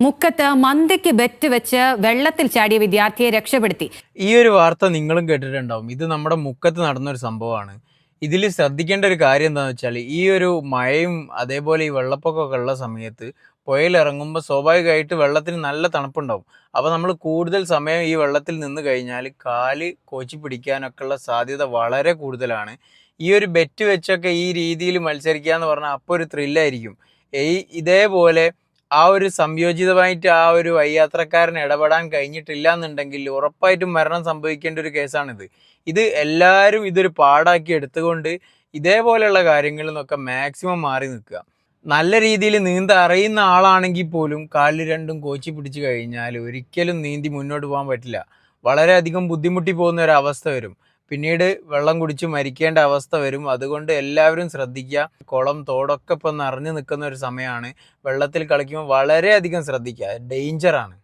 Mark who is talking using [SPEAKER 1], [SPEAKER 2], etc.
[SPEAKER 1] മുക്കത്ത് മന്തിക്ക് ബെറ്റ് വെച്ച് വെള്ളത്തിൽ ചാടിയ വിദ്യാർത്ഥിയെ രക്ഷപ്പെടുത്തി.
[SPEAKER 2] ഈ ഒരു വാർത്ത നിങ്ങളും കേട്ടിട്ടുണ്ടാവും. ഇത് നമ്മുടെ മുക്കത്ത് നടന്നൊരു സംഭവമാണ്. ഇതിൽ ശ്രദ്ധിക്കേണ്ട ഒരു കാര്യം എന്താണെന്ന് വെച്ചാൽ, ഈ ഒരു മഴയും അതേപോലെ ഈ വെള്ളപ്പൊക്കമൊക്കെ ഉള്ള സമയത്ത് പുഴയിലിറങ്ങുമ്പോൾ സ്വാഭാവികമായിട്ട് വെള്ളത്തിന് നല്ല തണുപ്പുണ്ടാവും. അപ്പോൾ നമ്മൾ കൂടുതൽ സമയം ഈ വെള്ളത്തിൽ നിന്ന് കഴിഞ്ഞാൽ കാല് കോച്ചി പിടിക്കാനൊക്കെ ഉള്ള സാധ്യത വളരെ കൂടുതലാണ്. ഈ ഒരു ബെറ്റ് വെച്ചൊക്കെ ഈ രീതിയിൽ മത്സരിക്കുക എന്ന് പറഞ്ഞാൽ അപ്പോൾ ഒരു ത്രില്ലായിരിക്കും. ഇതേപോലെ ആ ഒരു സംയോജിതമായിട്ട് ആ ഒരു വഴിയാത്രക്കാരന് ഇടപെടാൻ കഴിഞ്ഞിട്ടില്ല എന്നുണ്ടെങ്കിൽ ഉറപ്പായിട്ടും മരണം സംഭവിക്കേണ്ട ഒരു കേസാണിത്. ഇത് എല്ലാവരും ഇതൊരു പാടാക്കി എടുത്തുകൊണ്ട് ഇതേപോലെയുള്ള കാര്യങ്ങളിൽ നിന്നൊക്കെ മാക്സിമം മാറി നിൽക്കുക. നല്ല രീതിയിൽ നീന്ത അറിയുന്ന ആളാണെങ്കിൽ പോലും കാലിൽ രണ്ടും കോച്ചി പിടിച്ചു കഴിഞ്ഞാൽ ഒരിക്കലും നീന്തി മുന്നോട്ട് പോകാൻ പറ്റില്ല. വളരെയധികം ബുദ്ധിമുട്ടി പോകുന്ന ഒരു അവസ്ഥ വരും. പിന്നീട് വെള്ളം കുടിച്ച് മരിക്കേണ്ട അവസ്ഥ വരും. അതുകൊണ്ട് എല്ലാവരും ശ്രദ്ധിക്കുക. കുളം തോടൊക്കെ ഇപ്പം നിറഞ്ഞു നിൽക്കുന്ന ഒരു സമയമാണ്. വെള്ളത്തിൽ കളിക്കുമ്പോൾ വളരെയധികം ശ്രദ്ധിക്കുക. ഡേഞ്ചറാണ്.